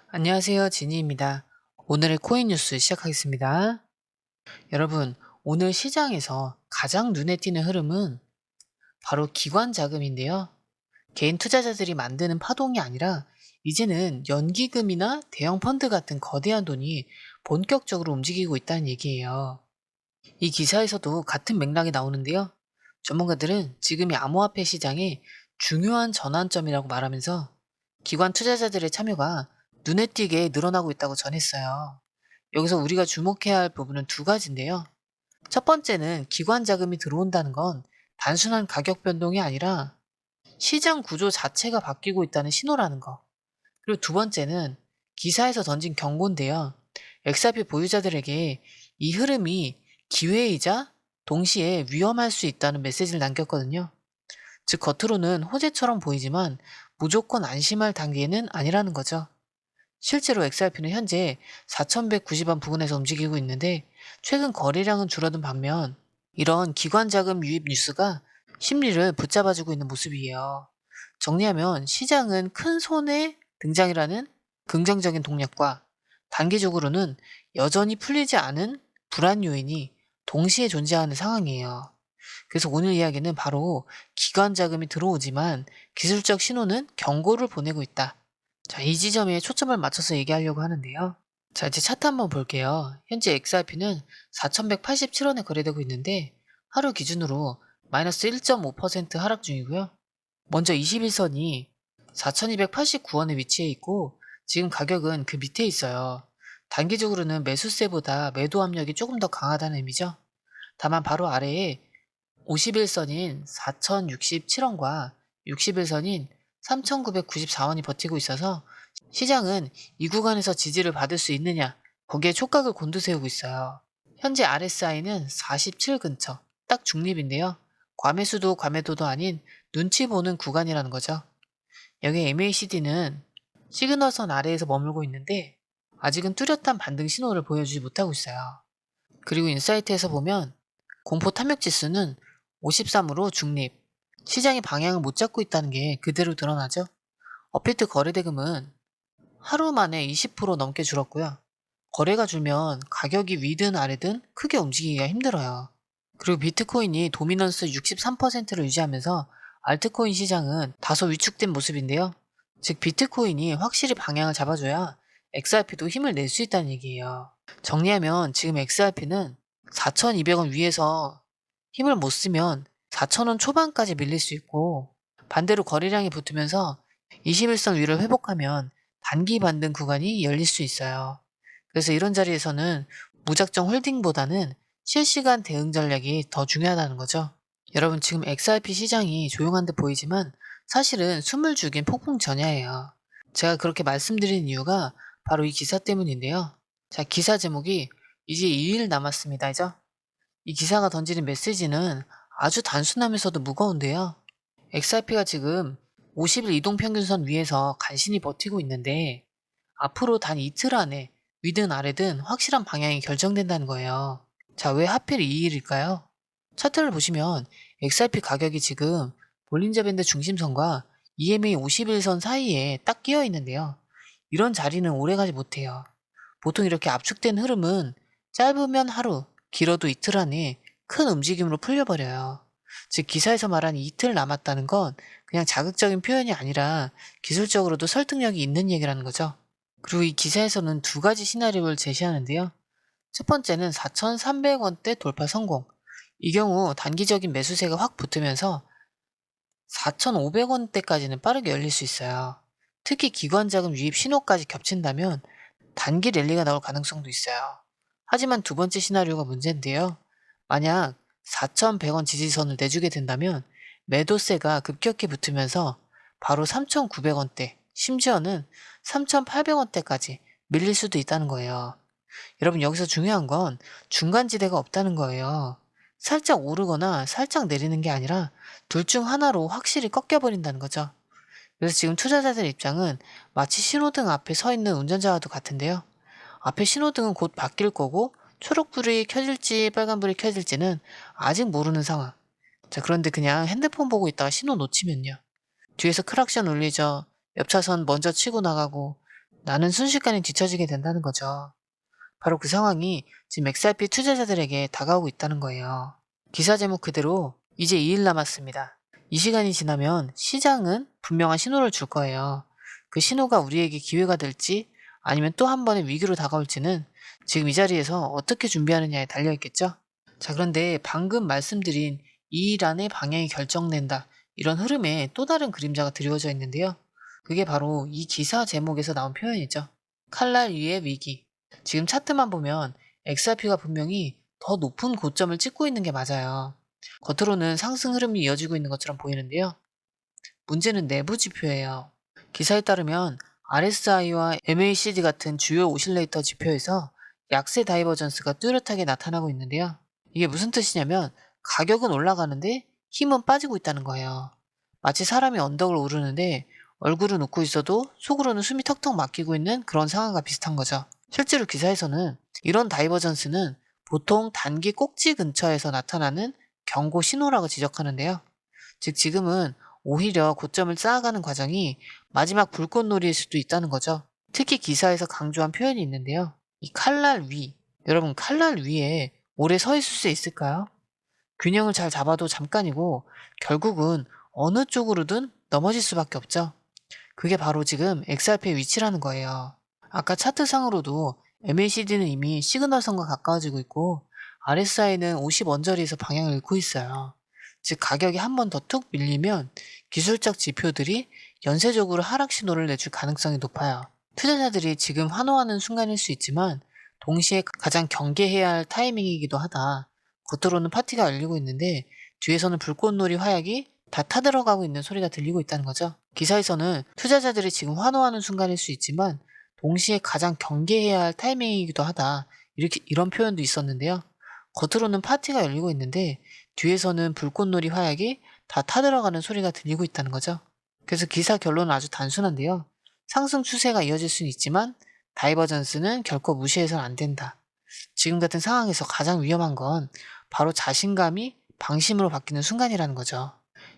안녕하세요. 지니입니다. 오늘의 코인 뉴스 시작하겠습니다. 여러분, 오늘 시장에서 가장 눈에 띄는 흐름은 바로 기관 자금인데요. 개인 투자자들이 만드는 파동이 아니라 이제는 연기금이나 대형 펀드 같은 거대한 돈이 본격적으로 움직이고 있다는 얘기예요. 이 기사에서도 같은 맥락이 나오는데요. 전문가들은 지금이 암호화폐 시장의 중요한 전환점이라고 말하면서 기관 투자자들의 참여가 눈에 띄게 늘어나고 있다고 전했어요. 여기서 우리가 주목해야 할 부분은 두 가지인데요. 첫 번째는 기관 자금이 들어온다는 건 단순한 가격 변동이 아니라 시장 구조 자체가 바뀌고 있다는 신호라는 거. 그리고 두 번째는 기사에서 던진 경고인데요. XRP 보유자들에게 이 흐름이 기회이자 동시에 위험할 수 있다는 메시지를 남겼거든요. 즉 겉으로는 호재처럼 보이지만 무조건 안심할 단계는 아니라는 거죠. 실제로 XRP는 현재 4,190원 부근에서 움직이고 있는데 최근 거래량은 줄어든 반면 이런 기관 자금 유입 뉴스가 심리를 붙잡아주고 있는 모습이에요. 정리하면 시장은 큰 손해 등장이라는 긍정적인 동력과 단기적으로는 여전히 풀리지 않은 불안 요인이 동시에 존재하는 상황이에요. 그래서 오늘 이야기는 바로 기관 자금이 들어오지만 기술적 신호는 경고를 보내고 있다. 자, 이 지점에 초점을 맞춰서 얘기하려고 하는데요. 자, 이제 차트 한번 볼게요. 현재 XRP는 4,187원에 거래되고 있는데 하루 기준으로 마이너스 1.5% 하락 중이고요. 먼저 21선이 4,289원에 위치해 있고 지금 가격은 그 밑에 있어요. 단기적으로는 매수세보다 매도 압력이 조금 더 강하다는 의미죠. 다만 바로 아래에 51선인 4,067원과 61선인 3,994원이 버티고 있어서 시장은 이 구간에서 지지를 받을 수 있느냐, 거기에 촉각을 곤두세우고 있어요. 현재 RSI는 47 근처, 딱 중립인데요. 과매수도 과매도도 아닌 눈치 보는 구간이라는 거죠. 여기 MACD는 시그널선 아래에서 머물고 있는데 아직은 뚜렷한 반등 신호를 보여주지 못하고 있어요. 그리고 인사이트에서 보면 공포 탐욕 지수는 53으로 중립, 시장의 방향을 못 잡고 있다는 게 그대로 드러나죠. 업비트 거래대금은 하루 만에 20% 넘게 줄었고요. 거래가 줄면 가격이 위든 아래든 크게 움직이기가 힘들어요. 그리고 비트코인이 도미넌스 63%를 유지하면서 알트코인 시장은 다소 위축된 모습인데요. 즉 비트코인이 확실히 방향을 잡아줘야 XRP도 힘을 낼 수 있다는 얘기예요. 정리하면 지금 XRP는 4,200원 위에서 힘을 못 쓰면 4,000원 초반까지 밀릴 수 있고 반대로 거래량이 붙으면서 21선 위를 회복하면 단기 반등 구간이 열릴 수 있어요. 그래서 이런 자리에서는 무작정 홀딩보다는 실시간 대응 전략이 더 중요하다는 거죠. 여러분 지금 XRP 시장이 조용한 듯 보이지만 사실은 숨을 죽인 폭풍 전야예요. 제가 그렇게 말씀드린 이유가 바로 이 기사 때문인데요. 자, 기사 제목이 이제 2일 남았습니다죠. 이 기사가 던지는 메시지는 아주 단순하면서도 무거운데요. XRP가 지금 50일 이동평균선 위에서 간신히 버티고 있는데 앞으로 단 이틀 안에 위든 아래든 확실한 방향이 결정된다는 거예요. 자, 왜 하필 2일일까요? 차트를 보시면 XRP 가격이 지금 볼린저 밴드 중심선과 EMA 51선 사이에 딱 끼어 있는데요. 이런 자리는 오래가지 못해요. 보통 이렇게 압축된 흐름은 짧으면 하루, 길어도 이틀 안에 큰 움직임으로 풀려버려요. 즉 기사에서 말한 이틀 남았다는 건 그냥 자극적인 표현이 아니라 기술적으로도 설득력이 있는 얘기라는 거죠. 그리고 이 기사에서는 두 가지 시나리오를 제시하는데요. 첫 번째는 4,300원대 돌파 성공. 이 경우 단기적인 매수세가 확 붙으면서 4,500원대까지는 빠르게 열릴 수 있어요. 특히 기관자금 유입 신호까지 겹친다면 단기 랠리가 나올 가능성도 있어요. 하지만 두 번째 시나리오가 문제인데요. 만약 4,100원 지지선을 내주게 된다면 매도세가 급격히 붙으면서 바로 3,900원대, 심지어는 3,800원대까지 밀릴 수도 있다는 거예요. 여러분 여기서 중요한 건 중간지대가 없다는 거예요. 살짝 오르거나 살짝 내리는 게 아니라 둘 중 하나로 확실히 꺾여버린다는 거죠. 그래서 지금 투자자들 입장은 마치 신호등 앞에 서 있는 운전자와도 같은데요. 앞에 신호등은 곧 바뀔 거고 초록불이 켜질지 빨간불이 켜질지는 아직 모르는 상황. 자, 그런데 그냥 핸드폰 보고 있다가 신호 놓치면요. 뒤에서 크락션 울리죠. 옆 차선 먼저 치고 나가고 나는 순식간에 뒤처지게 된다는 거죠. 바로 그 상황이 지금 XRP 투자자들에게 다가오고 있다는 거예요. 기사 제목 그대로 이제 2일 남았습니다. 이 시간이 지나면 시장은 분명한 신호를 줄 거예요. 그 신호가 우리에게 기회가 될지 아니면 또 한 번의 위기로 다가올지는 지금 이 자리에서 어떻게 준비하느냐에 달려있겠죠? 자, 그런데 방금 말씀드린 2일 안에 방향이 결정된다. 이런 흐름에 또 다른 그림자가 드리워져 있는데요. 그게 바로 이 기사 제목에서 나온 표현이죠. 칼날 위의 위기. 지금 차트만 보면 XRP가 분명히 더 높은 고점을 찍고 있는 게 맞아요. 겉으로는 상승 흐름이 이어지고 있는 것처럼 보이는데요. 문제는 내부 지표예요. 기사에 따르면 RSI와 MACD 같은 주요 오실레이터 지표에서 약세 다이버전스가 뚜렷하게 나타나고 있는데요. 이게 무슨 뜻이냐면 가격은 올라가는데 힘은 빠지고 있다는 거예요. 마치 사람이 언덕을 오르는데 얼굴은 웃고 있어도 속으로는 숨이 턱턱 막히고 있는 그런 상황과 비슷한 거죠. 실제로 기사에서는 이런 다이버전스는 보통 단기 꼭지 근처에서 나타나는 경고 신호라고 지적하는데요. 즉 지금은 오히려 고점을 쌓아가는 과정이 마지막 불꽃놀이일 수도 있다는 거죠. 특히 기사에서 강조한 표현이 있는데요. 이 칼날 위. 여러분 칼날 위에 오래 서 있을 수 있을까요? 균형을 잘 잡아도 잠깐이고 결국은 어느 쪽으로든 넘어질 수밖에 없죠. 그게 바로 지금 XRP의 위치라는 거예요. 아까 차트상으로도 MACD는 이미 시그널선과 가까워지고 있고 RSI는 50 언저리에서 방향을 잃고 있어요. 즉 가격이 한 번 더 툭 밀리면 기술적 지표들이 연쇄적으로 하락 신호를 내줄 가능성이 높아요. 투자자들이 지금 환호하는 순간일 수 있지만 동시에 가장 경계해야 할 타이밍이기도 하다. 겉으로는 파티가 열리고 있는데 뒤에서는 불꽃놀이 화약이 다 타들어가고 있는 소리가 들리고 있다는 거죠. 기사에서는 투자자들이 지금 환호하는 순간일 수 있지만 동시에 가장 경계해야 할 타이밍이기도 하다. 이런 표현도 있었는데요. 겉으로는 파티가 열리고 있는데 뒤에서는 불꽃놀이 화약이 다 타들어가는 소리가 들리고 있다는 거죠. 그래서 기사 결론은 아주 단순한데요. 상승 추세가 이어질 수는 있지만 다이버전스는 결코 무시해서는 안 된다. 지금 같은 상황에서 가장 위험한 건 바로 자신감이 방심으로 바뀌는 순간이라는 거죠.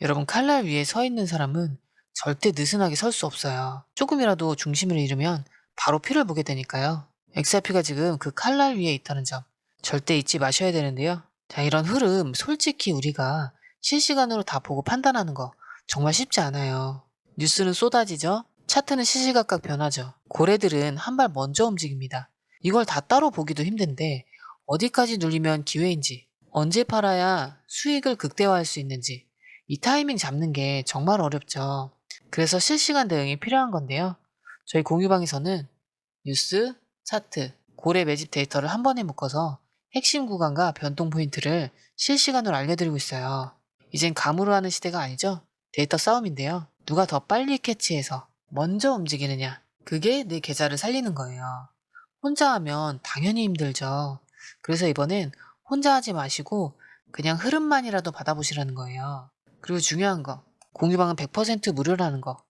여러분 칼날 위에 서 있는 사람은 절대 느슨하게 설 수 없어요. 조금이라도 중심을 잃으면 바로 피를 보게 되니까요. XRP가 지금 그 칼날 위에 있다는 점 절대 잊지 마셔야 되는데요. 자, 이런 흐름 솔직히 우리가 실시간으로 다 보고 판단하는 거 정말 쉽지 않아요. 뉴스는 쏟아지죠. 차트는 시시각각 변하죠. 고래들은 한 발 먼저 움직입니다. 이걸 다 따로 보기도 힘든데 어디까지 눌리면 기회인지, 언제 팔아야 수익을 극대화할 수 있는지 이 타이밍 잡는 게 정말 어렵죠. 그래서 실시간 대응이 필요한 건데요. 저희 공유방에서는 뉴스, 차트, 고래 매집 데이터를 한 번에 묶어서 핵심 구간과 변동 포인트를 실시간으로 알려드리고 있어요. 이젠 감으로 하는 시대가 아니죠. 데이터 싸움인데요. 누가 더 빨리 캐치해서 먼저 움직이느냐. 그게 내 계좌를 살리는 거예요. 혼자 하면 당연히 힘들죠. 그래서 이번엔 혼자 하지 마시고 그냥 흐름만이라도 받아보시라는 거예요. 그리고 중요한 거, 공유방은 100% 무료라는 거.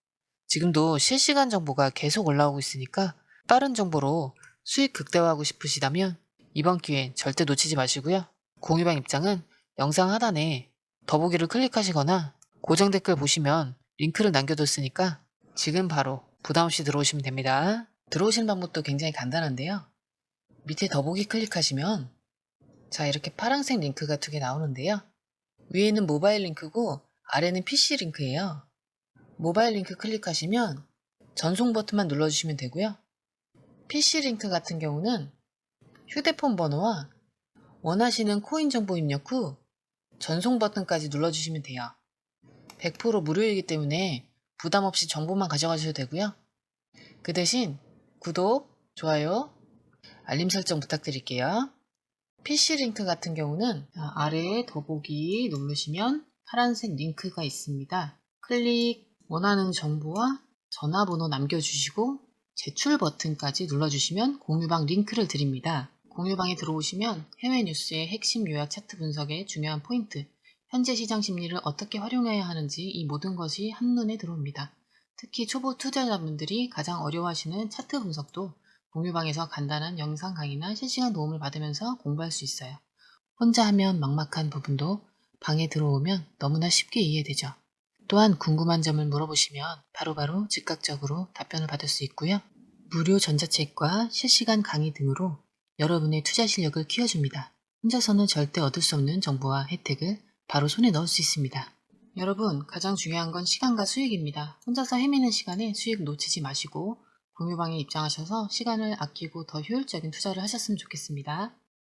지금도 실시간 정보가 계속 올라오고 있으니까 빠른 정보로 수익 극대화하고 싶으시다면 이번 기회 절대 놓치지 마시고요. 공유방 입장은 영상 하단에 더보기를 클릭하시거나 고정 댓글 보시면 링크를 남겨뒀으니까 지금 바로 부담없이 들어오시면 됩니다. 들어오시는 방법도 굉장히 간단한데요. 밑에 더보기 클릭하시면 자 이렇게 파란색 링크가 두 개 나오는데요. 위에는 모바일 링크고 아래는 PC 링크예요. 모바일 링크 클릭하시면 전송 버튼만 눌러주시면 되고요. PC 링크 같은 경우는 휴대폰 번호와 원하시는 코인 정보 입력 후 전송 버튼까지 눌러주시면 돼요. 100% 무료이기 때문에 부담 없이 정보만 가져가셔도 되고요. 그 대신 구독, 좋아요, 알림 설정 부탁드릴게요. PC 링크 같은 경우는 아래에 더보기 누르시면 파란색 링크가 있습니다. 클릭, 원하는 정보와 전화번호 남겨주시고 제출 버튼까지 눌러주시면 공유방 링크를 드립니다. 공유방에 들어오시면 해외 뉴스의 핵심 요약 차트 분석의 중요한 포인트, 현재 시장 심리를 어떻게 활용해야 하는지 이 모든 것이 한눈에 들어옵니다. 특히 초보 투자자분들이 가장 어려워하시는 차트 분석도 공유방에서 간단한 영상 강의나 실시간 도움을 받으면서 공부할 수 있어요. 혼자 하면 막막한 부분도 방에 들어오면 너무나 쉽게 이해되죠. 또한 궁금한 점을 물어보시면 바로바로 즉각적으로 답변을 받을 수 있고요. 무료 전자책과 실시간 강의 등으로 여러분의 투자 실력을 키워줍니다. 혼자서는 절대 얻을 수 없는 정보와 혜택을 바로 손에 넣을 수 있습니다. 여러분, 가장 중요한 건 시간과 수익입니다. 혼자서 헤매는 시간에 수익 놓치지 마시고 공유방에 입장하셔서 시간을 아끼고 더 효율적인 투자를 하셨으면 좋겠습니다.